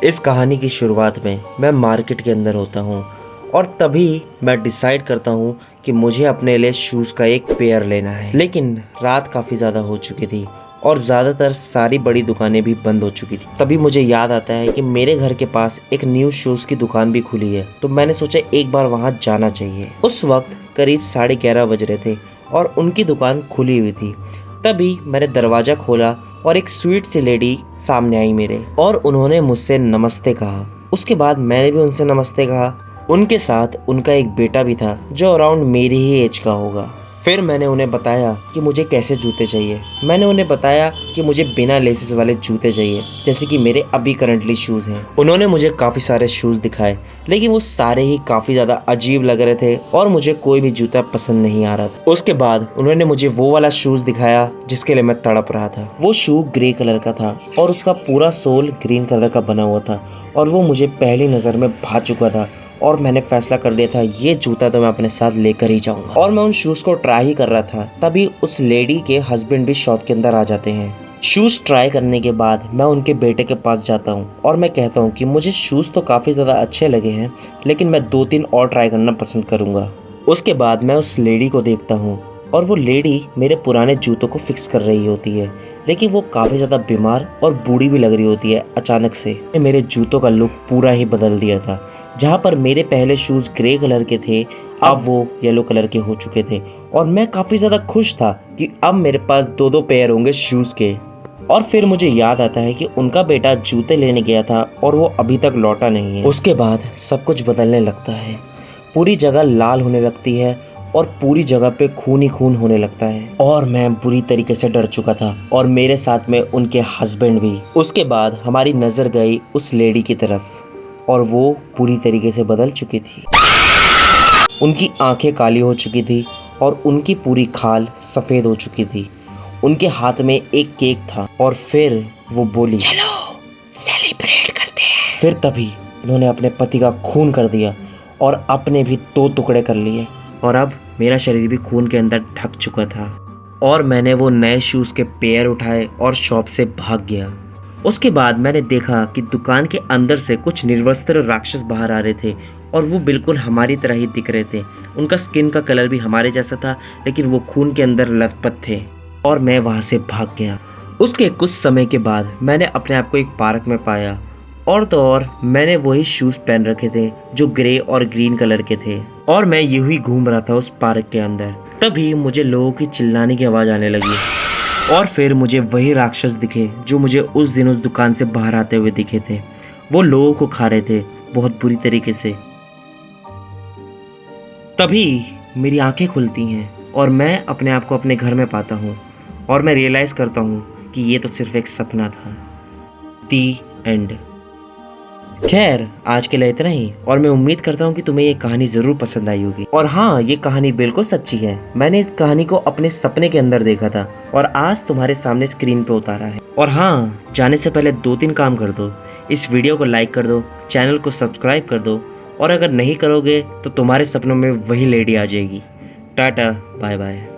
इस कहानी की शुरुआत में मैं मार्केट के अंदर होता हूँ और तभी मैं डिसाइड करता हूँ कि मुझे अपने लिए शूज़ का एक पेयर लेना है। लेकिन रात काफ़ी ज़्यादा हो चुकी थी और ज़्यादातर सारी बड़ी दुकानें भी बंद हो चुकी थी। तभी मुझे याद आता है कि मेरे घर के पास एक न्यू शूज़ की दुकान भी खुली है, तो मैंने सोचा एक बार वहाँ जाना चाहिए। उस वक्त करीब 11:30 बज रहे थे और उनकी दुकान खुली हुई थी। तभी मैंने दरवाज़ा खोला और एक स्वीट सी लेडी सामने आई मेरे, और उन्होंने मुझसे नमस्ते कहा। उसके बाद मैंने भी उनसे नमस्ते कहा। उनके साथ उनका एक बेटा भी था जो अराउंड मेरी ही एज का होगा। फिर मैंने उन्हें बताया कि मुझे कैसे जूते चाहिए। मैंने उन्हें बताया कि मुझे बिना लेसेस वाले जूते चाहिए, जैसे कि मेरे अभी करंटली शूज़ हैं। उन्होंने मुझे काफ़ी सारे शूज़ दिखाए, लेकिन वो सारे ही काफ़ी ज़्यादा अजीब लग रहे थे और मुझे कोई भी जूता पसंद नहीं आ रहा था। उसके बाद उन्होंने मुझे वो वाला शूज़ दिखाया जिसके लिए मैं तड़प रहा था। वो शू ग्रे कलर का था और उसका पूरा सोल ग्रीन कलर का बना हुआ था और वो मुझे पहली नज़र में भा चुका था और मैंने फैसला कर लिया था ये जूता तो मैं अपने साथ लेकर ही जाऊंगा। और मैं उन शूज़ को ट्राई ही कर रहा था, तभी उस लेडी के हस्बैंड भी शॉप के अंदर आ जाते हैं। शूज़ ट्राई करने के बाद मैं उनके बेटे के पास जाता हूँ और मैं कहता हूँ कि मुझे शूज़ तो काफ़ी ज़्यादा अच्छे लगे हैं, लेकिन मैं 2-3 और ट्राई करना पसंद करूँगा। उसके बाद मैं उस लेडी को देखता हूँ और वो लेडी मेरे पुराने जूतों को फिक्स कर रही होती है, लेकिन वो काफ़ी ज़्यादा बीमार और बूढ़ी भी लग रही होती है। अचानक से मेरे जूतों का लुक पूरा ही बदल दिया था। जहाँ पर मेरे पहले शूज़ ग्रे कलर के थे, अब वो येलो कलर के हो चुके थे और मैं काफ़ी ज़्यादा खुश था कि अब मेरे पास 2-2 पेयर होंगे शूज़ के। और फिर मुझे याद आता है कि उनका बेटा जूते लेने गया था और वो अभी तक लौटा नहीं है। उसके बाद सब कुछ बदलने लगता है, पूरी जगह लाल होने लगती है और पूरी जगह पे खून ही खून होने लगता है और मैं बुरी तरीके से डर चुका था और मेरे साथ में उनके हस्बैंड भी। उसके बाद हमारी नज़र गई उस लेडी की तरफ और वो पूरी तरीके से बदल चुकी थी। उनकी आंखें काली हो चुकी थी और उनकी पूरी खाल सफ़ेद हो चुकी थी। उनके हाथ में एक केक था और फिर वो बोली, चलो सेलिब्रेट करते हैं। फिर तभी उन्होंने अपने पति का खून कर दिया और अपने भी 2 टुकड़े कर लिए और अब मेरा शरीर भी खून के अंदर ढक चुका था और मैंने वो नए शूज़ के पेयर उठाए और शॉप से भाग गया। उसके बाद मैंने देखा कि दुकान के अंदर से कुछ निर्वस्त्र राक्षस बाहर आ रहे थे और वो बिल्कुल हमारी तरह ही दिख रहे थे। उनका स्किन का कलर भी हमारे जैसा था, लेकिन वो खून के अंदर लथपथ थे और मैं वहाँ से भाग गया। उसके कुछ समय के बाद मैंने अपने आप को एक पार्क में पाया और तो और मैंने वही शूज़ पहन रखे थे जो ग्रे और ग्रीन कलर के थे और मैं यूं ही घूम रहा था उस पार्क के अंदर। तभी मुझे लोगों की चिल्लाने की आवाज़ आने लगी और फिर मुझे वही राक्षस दिखे जो मुझे उस दिन उस दुकान से बाहर आते हुए दिखे थे। वो लोगों को खा रहे थे बहुत बुरी तरीके से। तभी मेरी आंखें खुलती हैं और मैं अपने आप को अपने घर में पाता हूँ और मैं रियलाइज़ करता हूँ कि ये तो सिर्फ एक सपना था। दी एंड। खैर आज के लिए इतना ही और मैं उम्मीद करता हूँ कि तुम्हें ये कहानी ज़रूर पसंद आई होगी। और हाँ, ये कहानी बिल्कुल सच्ची है। मैंने इस कहानी को अपने सपने के अंदर देखा था और आज तुम्हारे सामने स्क्रीन पे उतारा है। और हाँ, जाने से पहले 2-3 काम कर दो। इस वीडियो को लाइक कर दो, चैनल को सब्सक्राइब कर दो और अगर नहीं करोगे तो तुम्हारे सपनों में वही लेडी आ जाएगी। Tata bye bye.